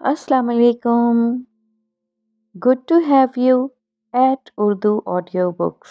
Assalamu alaikum. Good to have you at Urdu Audiobooks.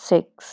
6।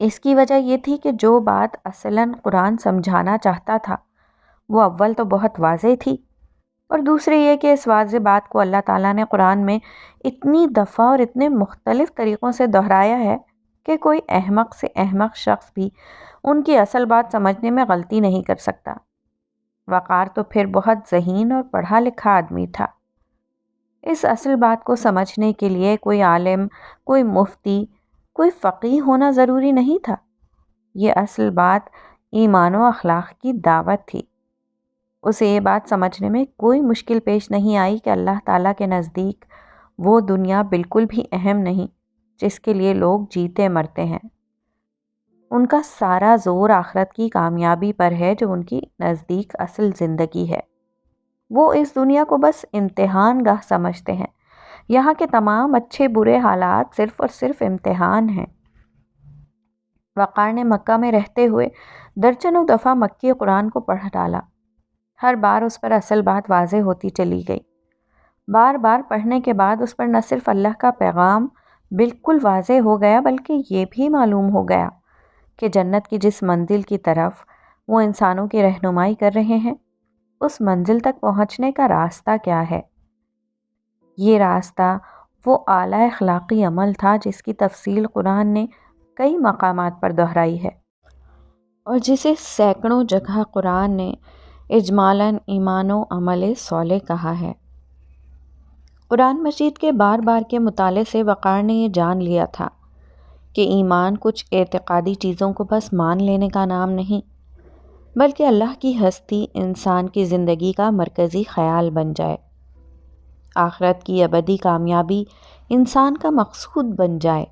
اس کی وجہ یہ تھی کہ جو بات اصلاً قرآن سمجھانا چاہتا تھا وہ اول تو بہت واضح تھی، اور دوسرے یہ کہ اس واضح بات کو اللہ تعالیٰ نے قرآن میں اتنی دفعہ اور اتنے مختلف طریقوں سے دہرایا ہے کہ کوئی احمق سے احمق شخص بھی ان کی اصل بات سمجھنے میں غلطی نہیں کر سکتا۔ وقار تو پھر بہت ذہین اور پڑھا لکھا آدمی تھا۔ اس اصل بات کو سمجھنے کے لیے کوئی عالم، کوئی مفتی، کوئی فقیہ ہونا ضروری نہیں تھا۔ یہ اصل بات ایمان و اخلاق کی دعوت تھی۔ اسے یہ بات سمجھنے میں کوئی مشکل پیش نہیں آئی کہ اللہ تعالیٰ کے نزدیک وہ دنیا بالکل بھی اہم نہیں جس کے لیے لوگ جیتے مرتے ہیں۔ ان کا سارا زور آخرت کی کامیابی پر ہے جو ان کی نزدیک اصل زندگی ہے۔ وہ اس دنیا کو بس امتحان گاہ سمجھتے ہیں۔ یہاں کے تمام اچھے برے حالات صرف اور صرف امتحان ہیں۔ وقار نے مکہ میں رہتے ہوئے درجنوں دفعہ مکی قرآن کو پڑھ ڈالا۔ ہر بار اس پر اصل بات واضح ہوتی چلی گئی۔ بار بار پڑھنے کے بعد اس پر نہ صرف اللہ کا پیغام بالکل واضح ہو گیا بلکہ یہ بھی معلوم ہو گیا کہ جنت کی جس منزل کی طرف وہ انسانوں کی رہنمائی کر رہے ہیں اس منزل تک پہنچنے کا راستہ کیا ہے۔ یہ راستہ وہ اعلیٰ اخلاقی عمل تھا جس کی تفصیل قرآن نے کئی مقامات پر دہرائی ہے اور جسے سینکڑوں جگہ قرآن نے اجمالاً ایمان و عمل صالح کہا ہے۔ قرآن مجید کے بار بار کے مطالعے سے وقار نے یہ جان لیا تھا کہ ایمان کچھ اعتقادی چیزوں کو بس مان لینے کا نام نہیں بلکہ اللہ کی ہستی انسان کی زندگی کا مرکزی خیال بن جائے، آخرت کی ابدی کامیابی انسان کا مقصود بن جائے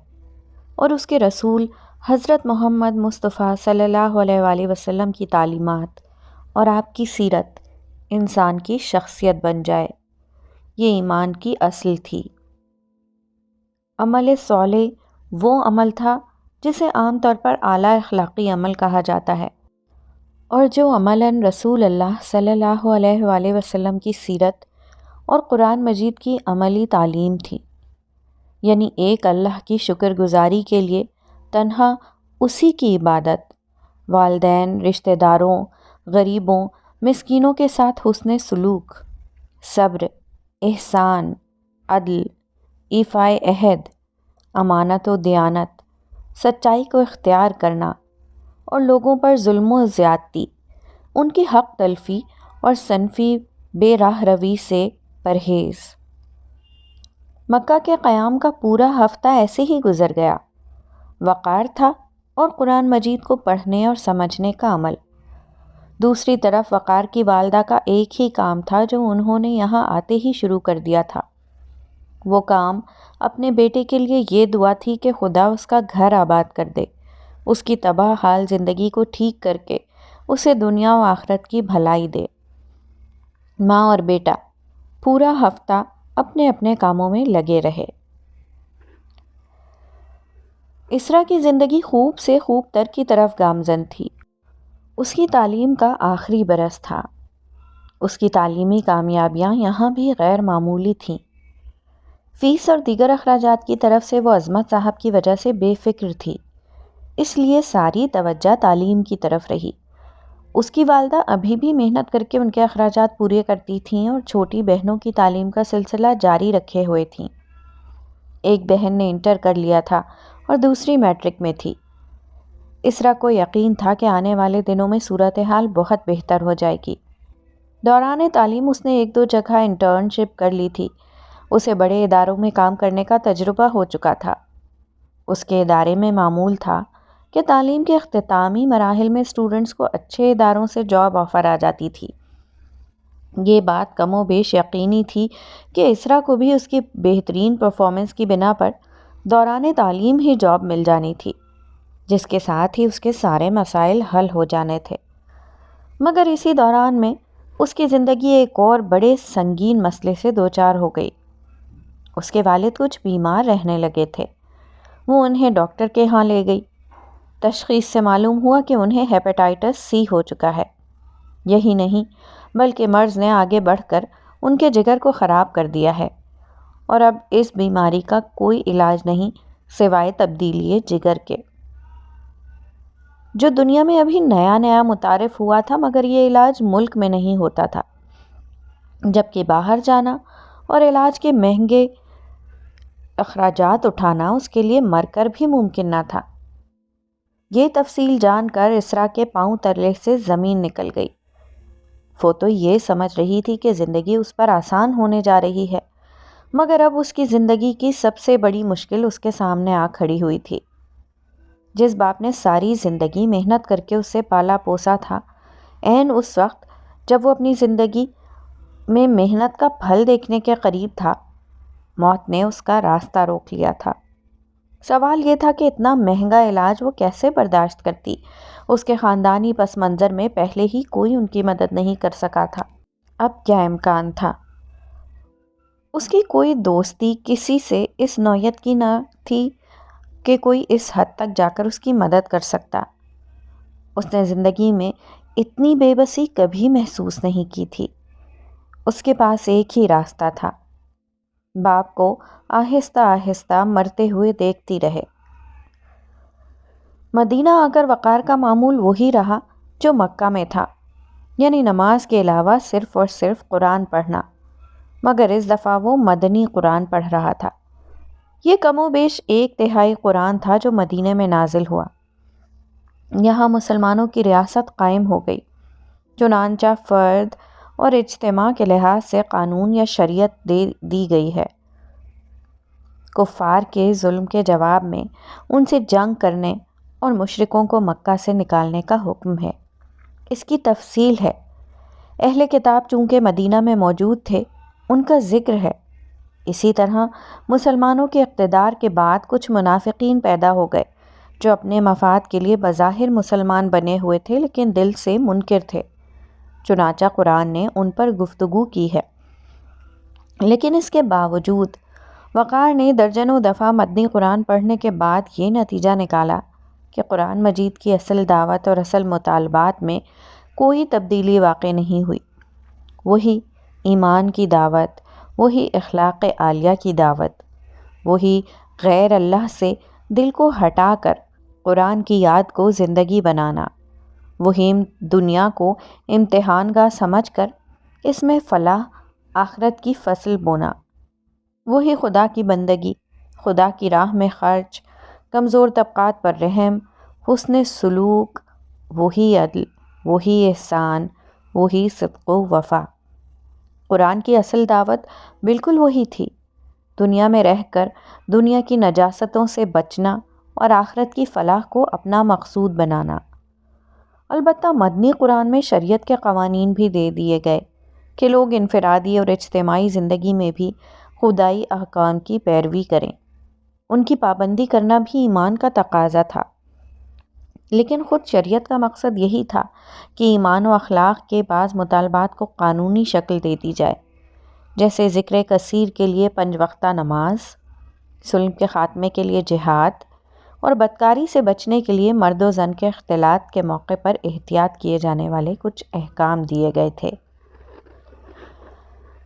اور اس کے رسول حضرت محمد مصطفیٰ صلی اللہ علیہ وآلہ وسلم کی تعلیمات اور آپ کی سیرت انسان کی شخصیت بن جائے۔ یہ ایمان کی اصل تھی۔ عمل صالح وہ عمل تھا جسے عام طور پر اعلیٰ اخلاقی عمل کہا جاتا ہے اور جو عملاً رسول اللہ صلی اللہ علیہ وآلہ وسلم کی سیرت اور قرآن مجید کی عملی تعلیم تھی۔ یعنی ایک اللہ کی شکر گزاری کے لیے تنہا اسی کی عبادت، والدین، رشتہ داروں، غریبوں، مسکینوں کے ساتھ حسن سلوک، صبر، احسان، عدل، ایفائے عہد، امانت و دیانت، سچائی کو اختیار کرنا اور لوگوں پر ظلم و زیادتی، ان کی حق تلفی اور صنفی بے راہ روی سے پرہیز۔ مکہ کے قیام کا پورا ہفتہ ایسے ہی گزر گیا۔ وقار تھا اور قرآن مجید کو پڑھنے اور سمجھنے کا عمل۔ دوسری طرف وقار کی والدہ کا ایک ہی کام تھا جو انہوں نے یہاں آتے ہی شروع کر دیا تھا۔ وہ کام اپنے بیٹے کے لیے یہ دعا تھی کہ خدا اس کا گھر آباد کر دے، اس کی تباہ حال زندگی کو ٹھیک کر کے اسے دنیا و آخرت کی بھلائی دے۔ ماں اور بیٹا پورا ہفتہ اپنے اپنے کاموں میں لگے رہے۔ اسرا کی زندگی خوب سے خوب تر کی طرف گامزن تھی۔ اس کی تعلیم کا آخری برس تھا۔ اس کی تعلیمی کامیابیاں یہاں بھی غیر معمولی تھیں۔ فیس اور دیگر اخراجات کی طرف سے وہ عظمت صاحب کی وجہ سے بے فکر تھی، اس لیے ساری توجہ تعلیم کی طرف رہی۔ اس کی والدہ ابھی بھی محنت کر کے ان کے اخراجات پورے کرتی تھیں اور چھوٹی بہنوں کی تعلیم کا سلسلہ جاری رکھے ہوئے تھیں۔ ایک بہن نے انٹر کر لیا تھا اور دوسری میٹرک میں تھی۔ اسرا کو یقین تھا کہ آنے والے دنوں میں صورتحال بہت بہتر ہو جائے گی۔ دوران تعلیم اس نے ایک دو جگہ انٹرنشپ کر لی تھی۔ اسے بڑے اداروں میں کام کرنے کا تجربہ ہو چکا تھا۔ اس کے ادارے میں معمول تھا کہ تعلیم کے اختتامی مراحل میں اسٹوڈنٹس کو اچھے اداروں سے جاب آفر آ جاتی تھی۔ یہ بات کم و بیش یقینی تھی کہ اسرا کو بھی اس کی بہترین پرفارمنس کی بنا پر دوران تعلیم ہی جاب مل جانی تھی، جس کے ساتھ ہی اس کے سارے مسائل حل ہو جانے تھے۔ مگر اسی دوران میں اس کی زندگی ایک اور بڑے سنگین مسئلے سے دوچار ہو گئی۔ اس کے والد کچھ بیمار رہنے لگے تھے۔ وہ انہیں ڈاکٹر کے ہاں لے گئی۔ تشخیص سے معلوم ہوا کہ انہیں ہیپاٹائٹس سی ہو چکا ہے۔ یہی نہیں بلکہ مرض نے آگے بڑھ کر ان کے جگر کو خراب کر دیا ہے اور اب اس بیماری کا کوئی علاج نہیں سوائے تبدیلی جگر کے۔ جو دنیا میں ابھی نیا نیا متعارف ہوا تھا، مگر یہ علاج ملک میں نہیں ہوتا تھا، جبکہ باہر جانا اور علاج کے مہنگے اخراجات اٹھانا اس کے لیے مر کر بھی ممکن نہ تھا۔ یہ تفصیل جان کر اسرا کے پاؤں تلے سے زمین نکل گئی۔ وہ تو یہ سمجھ رہی تھی کہ زندگی اس پر آسان ہونے جا رہی ہے، مگر اب اس کی زندگی کی سب سے بڑی مشکل اس کے سامنے آ کھڑی ہوئی تھی۔ جس باپ نے ساری زندگی محنت کر کے اسے پالا پوسا تھا، عین اس وقت جب وہ اپنی زندگی میں محنت کا پھل دیکھنے کے قریب تھا، موت نے اس کا راستہ روک لیا تھا۔ سوال یہ تھا کہ اتنا مہنگا علاج وہ کیسے برداشت کرتی؟ اس کے خاندانی پس منظر میں پہلے ہی کوئی ان کی مدد نہیں کر سکا تھا، اب کیا امکان تھا؟ اس کی کوئی دوستی کسی سے اس نوعیت کی نہ تھی کہ کوئی اس حد تک جا کر اس کی مدد کر سکتا۔ اس نے زندگی میں اتنی بے بسی کبھی محسوس نہیں کی تھی۔ اس کے پاس ایک ہی راستہ تھا، باپ کو آہستہ آہستہ مرتے ہوئے دیکھتی رہے۔ مدینہ آ کر وقار کا معمول وہی رہا جو مکہ میں تھا، یعنی نماز کے علاوہ صرف اور صرف قرآن پڑھنا، مگر اس دفعہ وہ مدنی قرآن پڑھ رہا تھا۔ یہ کم و بیش 1/3 قرآن تھا جو مدینے میں نازل ہوا۔ یہاں مسلمانوں کی ریاست قائم ہو گئی، چنانچہ فرد اور اجتماع کے لحاظ سے قانون یا شریعت دی گئی ہے۔ کفار کے ظلم کے جواب میں ان سے جنگ کرنے اور مشرکوں کو مکہ سے نکالنے کا حکم ہے۔ اس کی تفصیل ہے۔ اہل کتاب چونکہ مدینہ میں موجود تھے، ان کا ذکر ہے۔ اسی طرح مسلمانوں کے اقتدار کے بعد کچھ منافقین پیدا ہو گئے جو اپنے مفاد کے لیے بظاہر مسلمان بنے ہوئے تھے لیکن دل سے منکر تھے۔ چنانچہ قرآن نے ان پر گفتگو کی ہے۔ لیکن اس کے باوجود وقار نے درجنوں دفعہ مدنی قرآن پڑھنے کے بعد یہ نتیجہ نکالا کہ قرآن مجید کی اصل دعوت اور اصل مطالبات میں کوئی تبدیلی واقع نہیں ہوئی۔ وہی ایمان کی دعوت، وہی اخلاق عالیہ کی دعوت، وہی غیر اللہ سے دل کو ہٹا کر قرآن کی یاد کو زندگی بنانا، وہی دنیا کو امتحان گاہ سمجھ کر اس میں فلاح آخرت کی فصل بونا، وہی خدا کی بندگی، خدا کی راہ میں خرچ، کمزور طبقات پر رحم، حسن سلوک، وہی عدل، وہی احسان، وہی صدق و وفا۔ قرآن کی اصل دعوت بالکل وہی تھی، دنیا میں رہ کر دنیا کی نجاستوں سے بچنا اور آخرت کی فلاح کو اپنا مقصود بنانا۔ البتہ مدنی قرآن میں شریعت کے قوانین بھی دے دیے گئے کہ لوگ انفرادی اور اجتماعی زندگی میں بھی خدائی احکام کی پیروی کریں۔ ان کی پابندی کرنا بھی ایمان کا تقاضا تھا۔ لیکن خود شریعت کا مقصد یہی تھا کہ ایمان و اخلاق کے بعض مطالبات کو قانونی شکل دے دی جائے، جیسے ذکر کثیر کے لیے 5 وقتہ نماز، ظلم کے خاتمے کے لیے جہاد اور بدکاری سے بچنے کے لیے مرد و زن کے اختلاط کے موقع پر احتیاط کیے جانے والے کچھ احکام دیے گئے تھے۔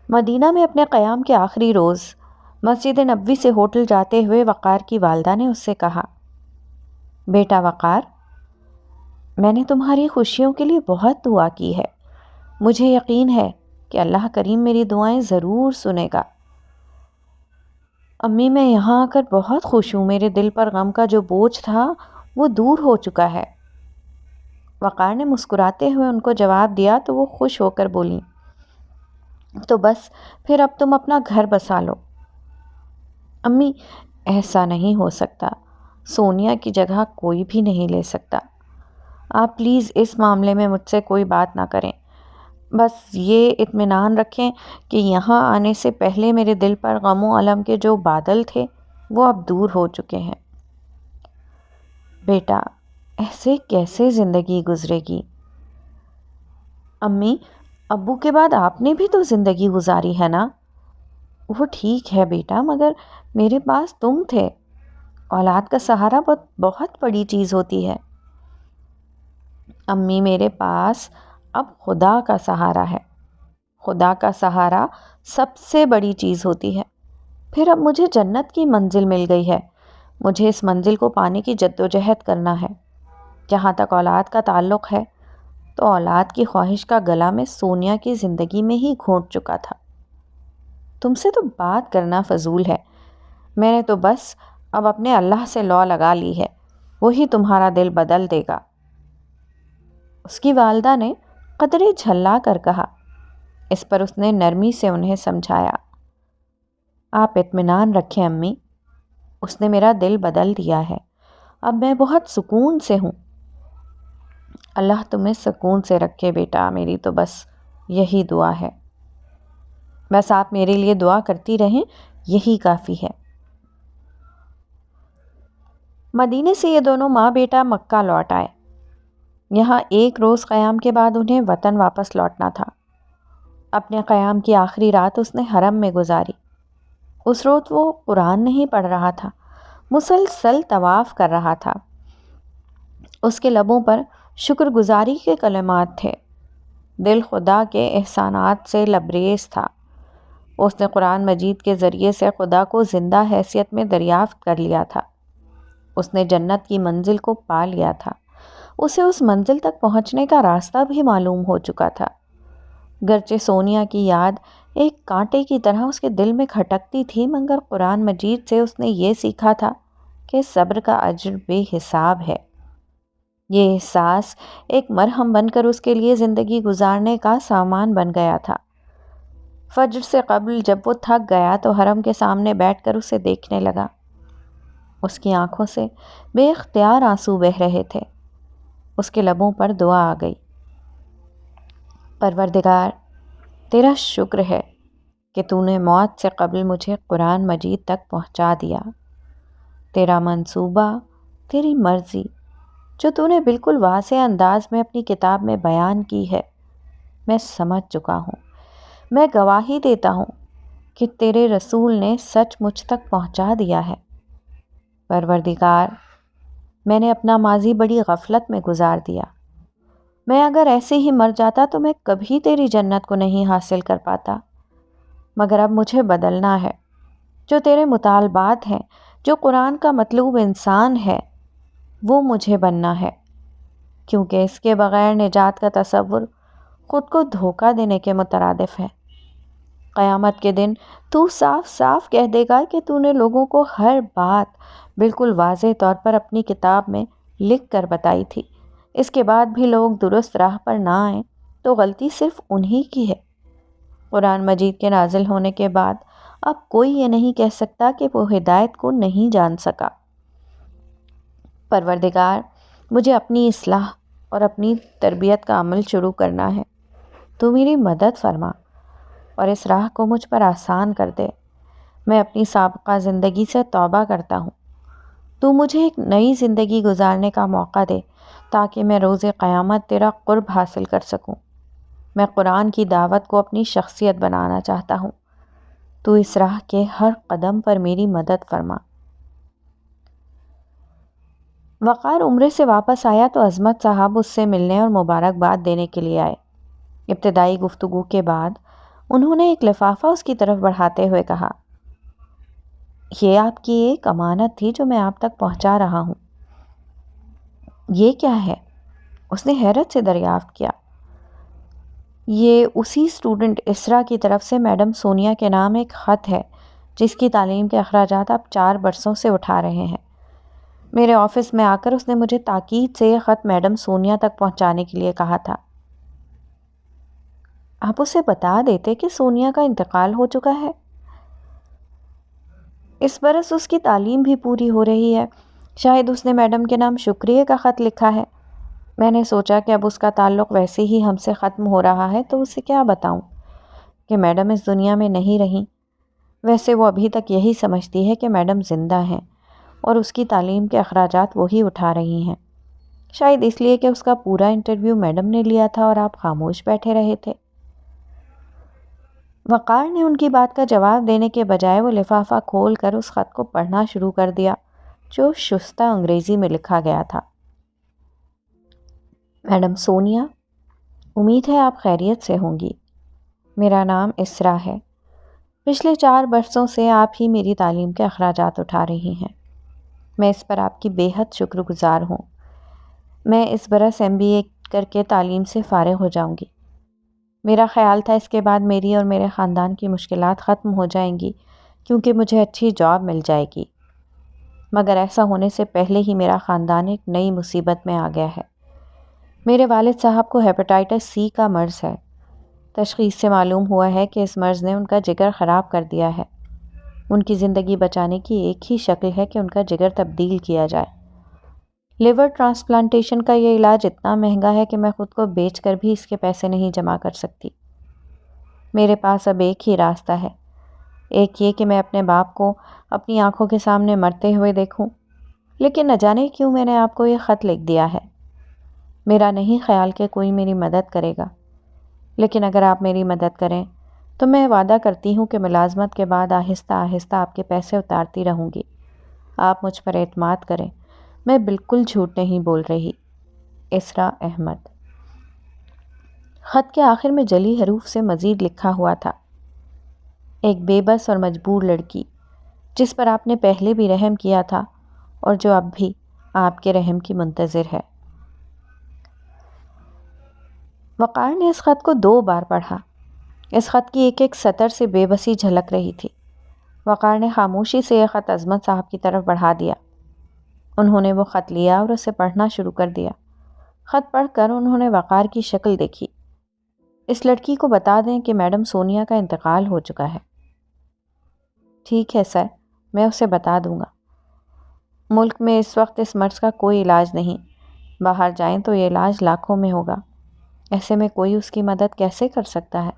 مدینہ میں اپنے قیام کے آخری روز مسجد نبوی سے ہوٹل جاتے ہوئے وقار کی والدہ نے اس سے کہا، بیٹا وقار، میں نے تمہاری خوشیوں کے لیے بہت دعا کی ہے۔ مجھے یقین ہے کہ اللہ کریم میری دعائیں ضرور سنے گا۔ امی، میں یہاں آ کر بہت خوش ہوں، میرے دل پر غم کا جو بوجھ تھا وہ دور ہو چکا ہے۔ وقار نے مسکراتے ہوئے ان کو جواب دیا تو وہ خوش ہو کر بولیں، تو بس پھر اب تم اپنا گھر بسا لو۔ امی، ایسا نہیں ہو سکتا، سونیا کی جگہ کوئی بھی نہیں لے سکتا۔ آپ پلیز اس معاملے میں مجھ سے کوئی بات نہ کریں، بس یہ اطمینان رکھیں کہ یہاں آنے سے پہلے میرے دل پر غم و الم کے جو بادل تھے وہ اب دور ہو چکے ہیں۔ بیٹا، ایسے کیسے زندگی گزرے گی؟ امی، ابو کے بعد آپ نے بھی تو زندگی گزاری ہے نا؟ وہ ٹھیک ہے بیٹا، مگر میرے پاس تم تھے۔ اولاد کا سہارا بہت بڑی چیز ہوتی ہے۔ امی، میرے پاس اب خدا کا سہارا ہے۔ خدا کا سہارا سب سے بڑی چیز ہوتی ہے۔ پھر اب مجھے جنت کی منزل مل گئی ہے، مجھے اس منزل کو پانے کی جدوجہد کرنا ہے۔ جہاں تک اولاد کا تعلق ہے تو اولاد کی خواہش کا گلا میں سونیا کی زندگی میں ہی گھونٹ چکا تھا۔ تم سے تو بات کرنا فضول ہے، میں نے تو بس اب اپنے اللہ سے لو لگا لی ہے، وہی تمہارا دل بدل دے گا۔ اس کی والدہ نے قدرے جھلا کر کہا۔ اس پر اس نے نرمی سے انہیں سمجھایا۔ آپ اطمینان رکھیں امی، اس نے میرا دل بدل دیا ہے، اب میں بہت سکون سے ہوں۔ اللہ تمہیں سکون سے رکھے بیٹا، میری تو بس یہی دعا ہے۔ بس آپ میرے لیے دعا کرتی رہیں، یہی کافی ہے۔ مدینے سے یہ دونوں ماں بیٹا مکہ لوٹ آئے۔ یہاں ایک روز قیام کے بعد انہیں وطن واپس لوٹنا تھا۔ اپنے قیام کی آخری رات اس نے حرم میں گزاری۔ اس روز وہ قرآن نہیں پڑھ رہا تھا، مسلسل طواف کر رہا تھا۔ اس کے لبوں پر شکر گزاری کے کلمات تھے، دل خدا کے احسانات سے لبریز تھا۔ اس نے قرآن مجید کے ذریعے سے خدا کو زندہ حیثیت میں دریافت کر لیا تھا۔ اس نے جنت کی منزل کو پا لیا تھا۔ اسے اس منزل تک پہنچنے کا راستہ بھی معلوم ہو چکا تھا۔ گرچہ سونیا کی یاد ایک کانٹے کی طرح اس کے دل میں کھٹکتی تھی، مگر قرآن مجید سے اس نے یہ سیکھا تھا کہ صبر کا اجر بے حساب ہے۔ یہ احساس ایک مرہم بن کر اس کے لیے زندگی گزارنے کا سامان بن گیا تھا۔ فجر سے قبل جب وہ تھک گیا تو حرم کے سامنے بیٹھ کر اسے دیکھنے لگا۔ اس کی آنکھوں سے بے اختیار آنسو بہہ رہے تھے۔ اس کے لبوں پر دعا آ گئی۔ پروردگار، تیرا شکر ہے کہ تو نے موت سے قبل مجھے قرآن مجید تک پہنچا دیا۔ تیرا منصوبہ، تیری مرضی، جو تو نے بالکل واضح انداز میں اپنی کتاب میں بیان کی ہے، میں سمجھ چکا ہوں۔ میں گواہی دیتا ہوں کہ تیرے رسول نے سچ مجھ تک پہنچا دیا ہے۔ پروردگار، میں نے اپنا ماضی بڑی غفلت میں گزار دیا۔ میں اگر ایسے ہی مر جاتا تو میں کبھی تیری جنت کو نہیں حاصل کر پاتا، مگر اب مجھے بدلنا ہے۔ جو تیرے مطالبات ہیں، جو قرآن کا مطلوب انسان ہے، وہ مجھے بننا ہے، کیونکہ اس کے بغیر نجات کا تصور خود کو دھوکہ دینے کے مترادف ہے۔ قیامت کے دن تو صاف صاف کہہ دے گا کہ تو نے لوگوں کو ہر بات بالکل واضح طور پر اپنی کتاب میں لکھ کر بتائی تھی۔ اس کے بعد بھی لوگ درست راہ پر نہ آئیں تو غلطی صرف انہی کی ہے۔ قرآن مجید کے نازل ہونے کے بعد اب کوئی یہ نہیں کہہ سکتا کہ وہ ہدایت کو نہیں جان سکا۔ پروردگار، مجھے اپنی اصلاح اور اپنی تربیت کا عمل شروع کرنا ہے۔ تو میری مدد فرما اور اس راہ کو مجھ پر آسان کر دے۔ میں اپنی سابقہ زندگی سے توبہ کرتا ہوں۔ تو مجھے ایک نئی زندگی گزارنے کا موقع دے تاکہ میں روز قیامت تیرا قرب حاصل کر سکوں۔ میں قرآن کی دعوت کو اپنی شخصیت بنانا چاہتا ہوں۔ تو اس راہ کے ہر قدم پر میری مدد فرما۔ وقار عمرے سے واپس آیا تو عظمت صاحب اس سے ملنے اور مبارکباد دینے کے لیے آئے۔ ابتدائی گفتگو کے بعد انہوں نے ایک لفافہ اس کی طرف بڑھاتے ہوئے کہا، یہ آپ کی ایک امانت تھی جو میں آپ تک پہنچا رہا ہوں۔ یہ کیا ہے؟ اس نے حیرت سے دریافت کیا۔ یہ اسی اسٹوڈنٹ اسرا کی طرف سے میڈم سونیا کے نام ایک خط ہے جس کی تعلیم کے اخراجات آپ 4 برسوں سے اٹھا رہے ہیں۔ میرے آفس میں آ کر اس نے مجھے تاکید سے یہ خط میڈم سونیا تک پہنچانے کے لیے کہا تھا۔ آپ اسے بتا دیتے کہ سونیا کا انتقال ہو چکا ہے۔ اس برس اس کی تعلیم بھی پوری ہو رہی ہے، شاید اس نے میڈم کے نام شکریہ کا خط لکھا ہے۔ میں نے سوچا کہ اب اس کا تعلق ویسے ہی ہم سے ختم ہو رہا ہے تو اسے کیا بتاؤں کہ میڈم اس دنیا میں نہیں رہیں۔ ویسے وہ ابھی تک یہی سمجھتی ہے کہ میڈم زندہ ہیں اور اس کی تعلیم کے اخراجات وہی اٹھا رہی ہیں، شاید اس لیے کہ اس کا پورا انٹرویو میڈم نے لیا تھا اور آپ خاموش بیٹھے رہے تھے۔ وقار نے ان کی بات کا جواب دینے کے بجائے وہ لفافہ کھول کر اس خط کو پڑھنا شروع کر دیا جو شستہ انگریزی میں لکھا گیا تھا۔ میڈم سونیا، امید ہے آپ خیریت سے ہوں گی۔ میرا نام اسرا ہے۔ پچھلے 4 برسوں سے آپ ہی میری تعلیم کے اخراجات اٹھا رہی ہیں۔ میں اس پر آپ کی بے حد شکر گزار ہوں۔ میں اس برس MBA کر کے تعلیم سے فارغ ہو جاؤں گی۔ میرا خیال تھا اس کے بعد میری اور میرے خاندان کی مشکلات ختم ہو جائیں گی کیونکہ مجھے اچھی جاب مل جائے گی، مگر ایسا ہونے سے پہلے ہی میرا خاندان ایک نئی مصیبت میں آ گیا ہے۔ میرے والد صاحب کو ہیپاٹائٹس C کا مرض ہے۔ تشخیص سے معلوم ہوا ہے کہ اس مرض نے ان کا جگر خراب کر دیا ہے۔ ان کی زندگی بچانے کی ایک ہی شکل ہے کہ ان کا جگر تبدیل کیا جائے۔ لیور ٹرانسپلانٹیشن کا یہ علاج اتنا مہنگا ہے کہ میں خود کو بیچ کر بھی اس کے پیسے نہیں جمع کر سکتی۔ میرے پاس اب ایک ہی راستہ ہے، ایک یہ کہ میں اپنے باپ کو اپنی آنکھوں کے سامنے مرتے ہوئے دیکھوں، لیکن نہ جانے کیوں میں نے آپ کو یہ خط لکھ دیا ہے۔ میرا نہیں خیال کہ کوئی میری مدد کرے گا، لیکن اگر آپ میری مدد کریں تو میں وعدہ کرتی ہوں کہ ملازمت کے بعد آہستہ آہستہ آپ کے پیسے اتارتی رہوں گی۔ آپ مجھ پر اعتماد کریں، میں بالکل جھوٹ نہیں بول رہی۔ اسرا احمد۔ خط کے آخر میں جلی حروف سے مزید لکھا ہوا تھا: ایک بے بس اور مجبور لڑکی جس پر آپ نے پہلے بھی رحم کیا تھا اور جو اب بھی آپ کے رحم کی منتظر ہے۔ وقار نے اس خط کو 2 بار پڑھا۔ اس خط کی ایک ایک سطر سے بے بسی جھلک رہی تھی۔ وقار نے خاموشی سے یہ خط عظمت صاحب کی طرف بڑھا دیا۔ انہوں نے وہ خط لیا اور اسے پڑھنا شروع کر دیا۔ خط پڑھ کر انہوں نے وقار کی شکل دیکھی۔ اس لڑکی کو بتا دیں کہ میڈم سونیا کا انتقال ہو چکا ہے۔ ٹھیک ہے سر، میں اسے بتا دوں گا۔ ملک میں اس وقت اس مرض کا کوئی علاج نہیں، باہر جائیں تو یہ علاج لاکھوں میں ہوگا، ایسے میں کوئی اس کی مدد کیسے کر سکتا ہے؟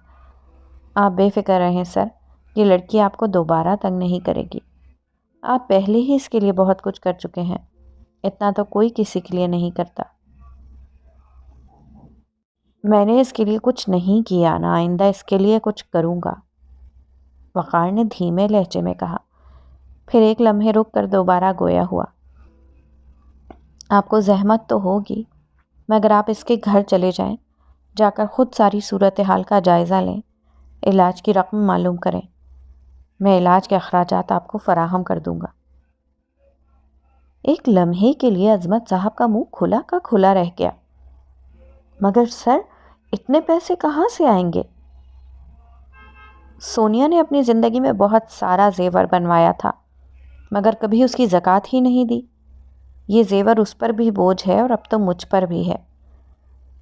آپ بے فکر رہیں سر، یہ لڑکی آپ کو دوبارہ تنگ نہیں کرے گی۔ آپ پہلے ہی اس کے لیے بہت کچھ کر چکے ہیں، اتنا تو کوئی کسی کے لیے نہیں کرتا۔ میں نے اس کے لیے کچھ نہیں کیا، نہ آئندہ اس کے لیے کچھ کروں گا، وقار نے دھیمے لہجے میں کہا، پھر ایک لمحے رک کر دوبارہ گویا ہوا۔ آپ کو زحمت تو ہوگی، مگر آپ اس کے گھر چلے جائیں، جا کر خود ساری صورتحال کا جائزہ لیں، علاج کی رقم معلوم کریں، میں علاج کے اخراجات آپ کو فراہم کر دوں گا۔ ایک لمحے کے لیے عظمت صاحب کا منہ کھلا کا کھلا رہ گیا۔ مگر سر، اتنے پیسے کہاں سے آئیں گے؟ سونیا نے اپنی زندگی میں بہت سارا زیور بنوایا تھا، مگر کبھی اس کی زکوٰۃ ہی نہیں دی۔ یہ زیور اس پر بھی بوجھ ہے اور اب تو مجھ پر بھی ہے۔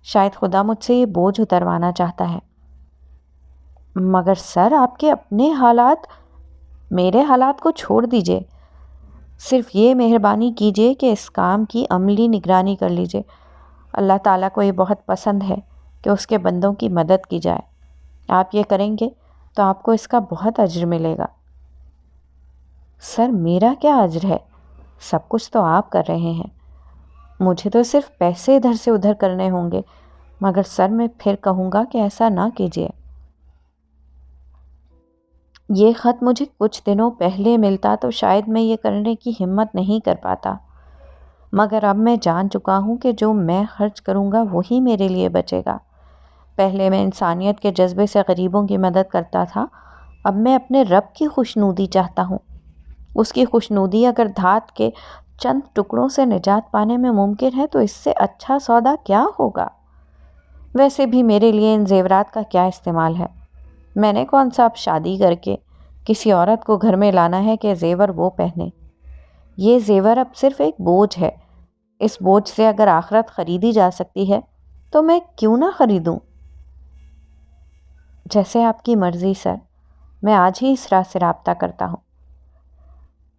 شاید خدا مجھ سے یہ بوجھ اتروانا چاہتا ہے۔ مگر سر، آپ کے اپنے حالات، میرے حالات کو چھوڑ دیجئے، صرف یہ مہربانی کیجئے کہ اس کام کی عملی نگرانی کر لیجئے۔ اللہ تعالیٰ کو یہ بہت پسند ہے کہ اس کے بندوں کی مدد کی جائے۔ آپ یہ کریں گے تو آپ کو اس کا بہت اجر ملے گا۔ سر، میرا کیا اجر ہے؟ سب کچھ تو آپ کر رہے ہیں، مجھے تو صرف پیسے ادھر سے ادھر کرنے ہوں گے۔ مگر سر، میں پھر کہوں گا کہ ایسا نہ کیجیے۔ یہ خط مجھے کچھ دنوں پہلے ملتا تو شاید میں یہ کرنے کی ہمت نہیں کر پاتا، مگر اب میں جان چکا ہوں کہ جو میں خرچ کروں گا وہی میرے لیے بچے گا۔ پہلے میں انسانیت کے جذبے سے غریبوں کی مدد کرتا تھا، اب میں اپنے رب کی خوشنودی چاہتا ہوں۔ اس کی خوشنودی اگر دھات کے چند ٹکڑوں سے نجات پانے میں ممکن ہے تو اس سے اچھا سودا کیا ہوگا؟ ویسے بھی میرے لیے ان زیورات کا کیا استعمال ہے؟ میں نے کون سا اب شادی کر کے کسی عورت کو گھر میں لانا ہے کہ زیور وہ پہنے؟ یہ زیور اب صرف ایک بوجھ ہے۔ اس بوجھ سے اگر آخرت خریدی جا سکتی ہے تو میں کیوں نہ خریدوں؟ جیسے آپ کی مرضی سر، میں آج ہی اسرا سے رابطہ کرتا ہوں۔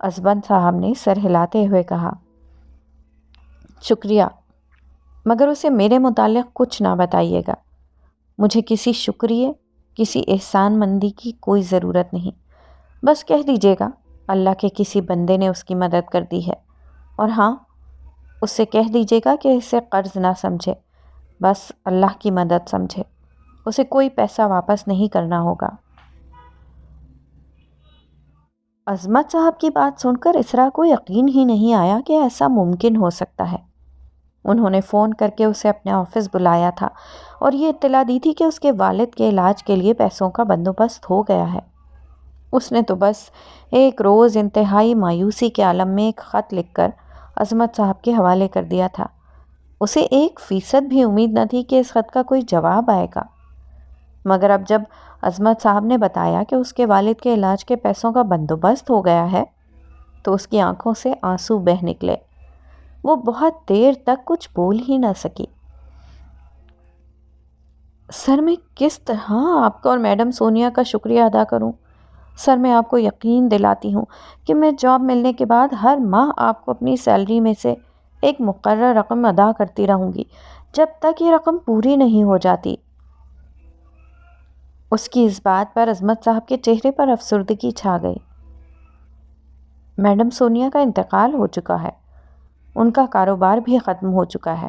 عظمت صاحب نے سر ہلاتے ہوئے کہا، شکریہ، مگر اسے میرے متعلق کچھ نہ بتائیے گا۔ مجھے کسی شکریہ، کسی احسان مندی کی کوئی ضرورت نہیں۔ بس کہہ دیجیے گا اللہ کے کسی بندے نے اس کی مدد کر دی ہے، اور ہاں، اس سے کہہ دیجیے گا کہ اسے قرض نہ سمجھے، بس اللہ کی مدد سمجھے۔ اسے کوئی پیسہ واپس نہیں کرنا ہوگا۔ عظمت صاحب کی بات سن کر اسرا کو یقین ہی نہیں آیا کہ ایسا ممکن ہو سکتا ہے۔ انہوں نے فون کر کے اسے اپنے آفس بلایا تھا اور یہ اطلاع دی تھی کہ اس کے والد کے علاج کے لیے پیسوں کا بندوبست ہو گیا ہے۔ اس نے تو بس ایک روز انتہائی مایوسی کے عالم میں ایک خط لکھ کر عظمت صاحب کے حوالے کر دیا تھا، اسے 1% بھی امید نہ تھی کہ اس خط کا کوئی جواب آئے گا، مگر اب جب عظمت صاحب نے بتایا کہ اس کے والد کے علاج کے پیسوں کا بندوبست ہو گیا ہے تو اس کی آنکھوں سے آنسو بہہ نکلے۔ وہ بہت دیر تک کچھ بول ہی نہ سکی۔ سر میں کس طرح آپ کا اور میڈم سونیا کا شکریہ ادا کروں؟ سر میں آپ کو یقین دلاتی ہوں کہ میں جاب ملنے کے بعد ہر ماہ آپ کو اپنی سیلری میں سے ایک مقرر رقم ادا کرتی رہوں گی جب تک یہ رقم پوری نہیں ہو جاتی۔ اس کی اس بات پر عظمت صاحب کے چہرے پر افسردگی چھا گئی۔ میڈم سونیا کا انتقال ہو چکا ہے، ان کا کاروبار بھی ختم ہو چکا ہے،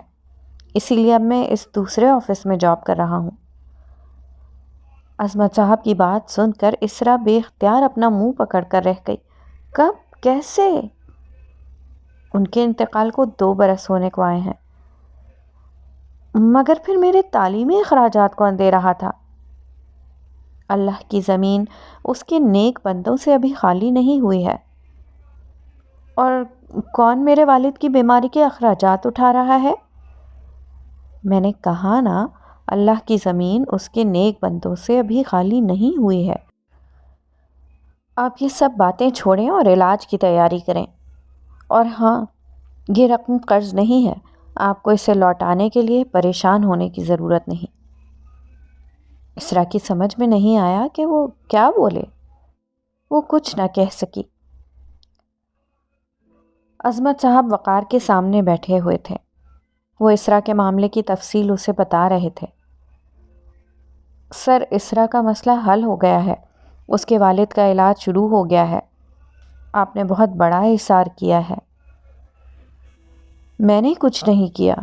اسی لیے اب میں اس دوسرے آفس میں جاب کر رہا ہوں۔ عظمت صاحب کی بات سن کر اسرا بے اختیار اپنا منہ پکڑ کر رہ گئی۔ کب؟ کیسے؟ ان کے انتقال کو 2 برس ہونے کو آئے ہیں۔ مگر پھر میرے تعلیمی اخراجات کون دے رہا تھا؟ اللہ کی زمین اس کے نیک بندوں سے ابھی خالی نہیں ہوئی ہے۔ اور کون میرے والد کی بیماری کے اخراجات اٹھا رہا ہے؟ میں نے کہا نا، اللہ کی زمین اس کے نیک بندوں سے ابھی خالی نہیں ہوئی ہے۔ آپ یہ سب باتیں چھوڑیں اور علاج کی تیاری کریں۔ اور ہاں، یہ رقم قرض نہیں ہے، آپ کو اسے لوٹانے کے لیے پریشان ہونے کی ضرورت نہیں۔ اسرا کی سمجھ میں نہیں آیا کہ وہ کیا بولے۔ وہ کچھ نہ کہہ سکی۔ عظمت صاحب وقار کے سامنے بیٹھے ہوئے تھے۔ وہ اسرا کے معاملے کی تفصیل اسے بتا رہے تھے۔ سر، اسرا کا مسئلہ حل ہو گیا ہے، اس کے والد کا علاج شروع ہو گیا ہے۔ آپ نے بہت بڑا احسان کیا ہے۔ میں نے کچھ نہیں کیا۔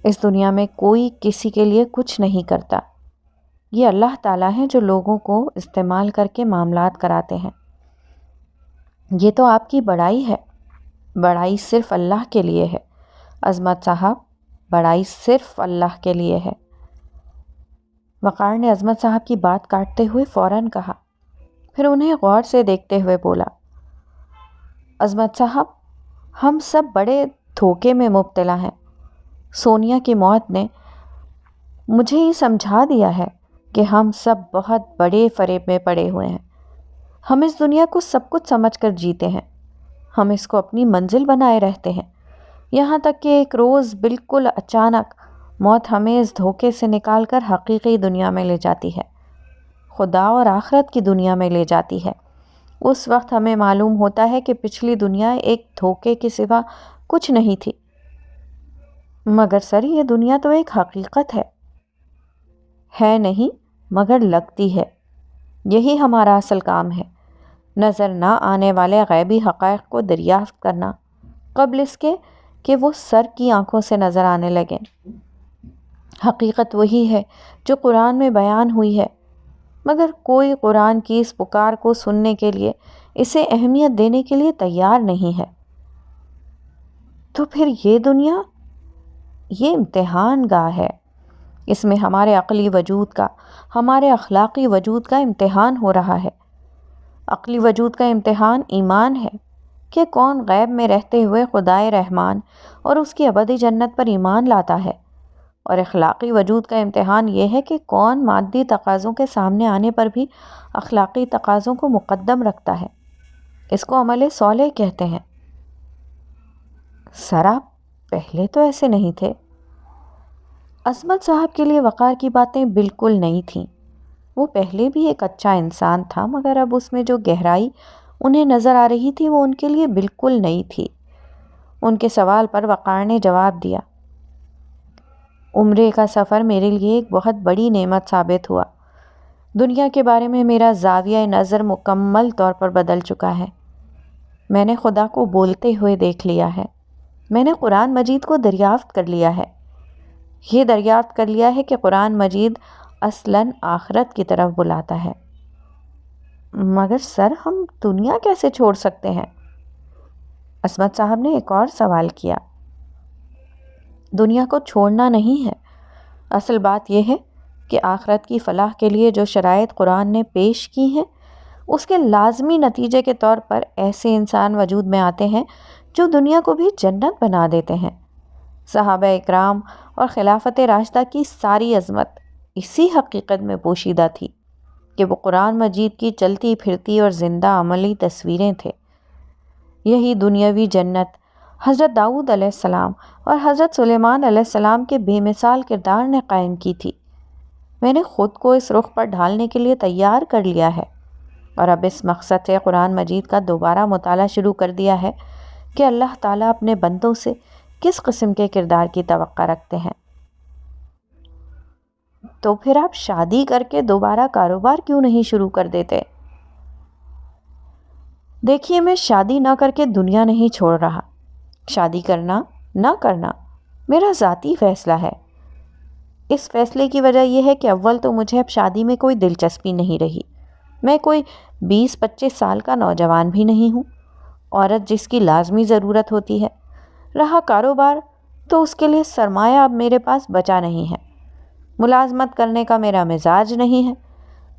اس دنیا میں کوئی کسی کے لیے کچھ نہیں کرتا۔ یہ اللہ تعالیٰ ہے جو لوگوں کو استعمال کر کے معاملات کراتے ہیں۔ یہ تو آپ کی بڑائی ہے۔ بڑائی صرف اللہ کے لیے ہے عظمت صاحب، بڑائی صرف اللہ کے لیے ہے۔ وقار نے عظمت صاحب کی بات کاٹتے ہوئے فوراً کہا، پھر انہیں غور سے دیکھتے ہوئے بولا، عظمت صاحب، ہم سب بڑے دھوکے میں مبتلا ہیں۔ سونیا کی موت نے مجھے یہ سمجھا دیا ہے کہ ہم سب بہت بڑے فریب میں پڑے ہوئے ہیں۔ ہم اس دنیا کو سب کچھ سمجھ کر جیتے ہیں، ہم اس کو اپنی منزل بنائے رہتے ہیں، یہاں تک کہ ایک روز بالکل اچانک موت ہمیں اس دھوکے سے نکال کر حقیقی دنیا میں لے جاتی ہے، خدا اور آخرت کی دنیا میں لے جاتی ہے۔ اس وقت ہمیں معلوم ہوتا ہے کہ پچھلی دنیا ایک دھوکے کے سوا کچھ نہیں تھی۔ مگر سر، یہ دنیا تو ایک حقیقت ہے نہیں مگر لگتی ہے۔ یہی ہمارا اصل کام ہے، نظر نہ آنے والے غیبی حقائق کو دریافت کرنا قبل اس کے کہ وہ سر کی آنکھوں سے نظر آنے لگیں۔ حقیقت وہی ہے جو قرآن میں بیان ہوئی ہے، مگر کوئی قرآن کی اس پکار کو سننے کے لیے، اسے اہمیت دینے کے لیے تیار نہیں ہے۔ تو پھر یہ دنیا، یہ امتحان گاہ ہے۔ اس میں ہمارے عقلی وجود کا، ہمارے اخلاقی وجود کا امتحان ہو رہا ہے۔ عقلی وجود کا امتحان ایمان ہے کہ کون غیب میں رہتے ہوئے خدائے رحمان اور اس کی ابدی جنت پر ایمان لاتا ہے، اور اخلاقی وجود کا امتحان یہ ہے کہ کون مادی تقاضوں کے سامنے آنے پر بھی اخلاقی تقاضوں کو مقدم رکھتا ہے۔ اس کو عمل صالح کہتے ہیں۔ سر، آپ پہلے تو ایسے نہیں تھے۔ عظمت صاحب کے لیے وقار کی باتیں بالکل نہیں تھیں۔ وہ پہلے بھی ایک اچھا انسان تھا، مگر اب اس میں جو گہرائی انہیں نظر آ رہی تھی وہ ان کے لیے بالکل نئی تھی۔ ان کے سوال پر وقار نے جواب دیا، عمرے کا سفر میرے لیے ایک بہت بڑی نعمت ثابت ہوا۔ دنیا کے بارے میں میرا زاویہ نظر مکمل طور پر بدل چکا ہے۔ میں نے خدا کو بولتے ہوئے دیکھ لیا ہے۔ میں نے قرآن مجید کو دریافت کر لیا ہے۔ یہ دریافت کر لیا ہے کہ قرآن مجید اصلاً آخرت کی طرف بلاتا ہے۔ مگر سر، ہم دنیا کیسے چھوڑ سکتے ہیں؟ عظمت صاحب نے ایک اور سوال کیا۔ دنیا کو چھوڑنا نہیں ہے، اصل بات یہ ہے کہ آخرت کی فلاح کے لیے جو شرائط قرآن نے پیش کی ہیں، اس کے لازمی نتیجے کے طور پر ایسے انسان وجود میں آتے ہیں جو دنیا کو بھی جنت بنا دیتے ہیں۔ صحابہ اکرام اور خلافت راشدہ کی ساری عظمت اسی حقیقت میں پوشیدہ تھی کہ وہ قرآن مجید کی چلتی پھرتی اور زندہ عملی تصویریں تھے۔ یہی دنیاوی جنت حضرت داؤد علیہ السلام اور حضرت سلیمان علیہ السلام کے بے مثال کردار نے قائم کی تھی۔ میں نے خود کو اس رخ پر ڈھالنے کے لیے تیار کر لیا ہے، اور اب اس مقصد سے قرآن مجید کا دوبارہ مطالعہ شروع کر دیا ہے کہ اللہ تعالیٰ اپنے بندوں سے کس قسم کے کردار کی توقع رکھتے ہیں۔ تو پھر آپ شادی کر کے دوبارہ کاروبار کیوں نہیں شروع کر دیتے؟ دیکھیے، میں شادی نہ کر کے دنیا نہیں چھوڑ رہا۔ شادی کرنا نہ کرنا میرا ذاتی فیصلہ ہے۔ اس فیصلے کی وجہ یہ ہے کہ اول تو مجھے اب شادی میں کوئی دلچسپی نہیں رہی۔ میں کوئی 20-25 سال کا نوجوان بھی نہیں ہوں، عورت جس کی لازمی ضرورت ہوتی ہے۔ رہا کاروبار، تو اس کے لیے سرمایہ اب میرے پاس بچا نہیں ہے۔ ملازمت کرنے کا میرا مزاج نہیں ہے۔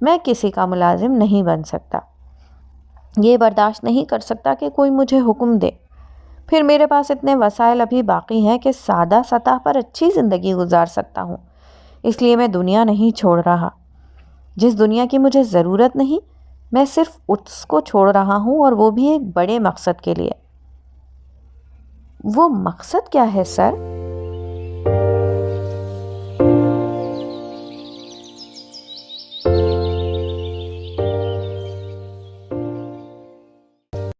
میں کسی کا ملازم نہیں بن سکتا۔ یہ برداشت نہیں کر سکتا کہ کوئی مجھے حکم دے۔ پھر میرے پاس اتنے وسائل ابھی باقی ہیں کہ سادہ سطح پر اچھی زندگی گزار سکتا ہوں۔ اس لیے میں دنیا نہیں چھوڑ رہا۔ جس دنیا کی مجھے ضرورت نہیں، میں صرف اس کو چھوڑ رہا ہوں، اور وہ بھی ایک بڑے مقصد کے لیے۔ وہ مقصد کیا ہے سر؟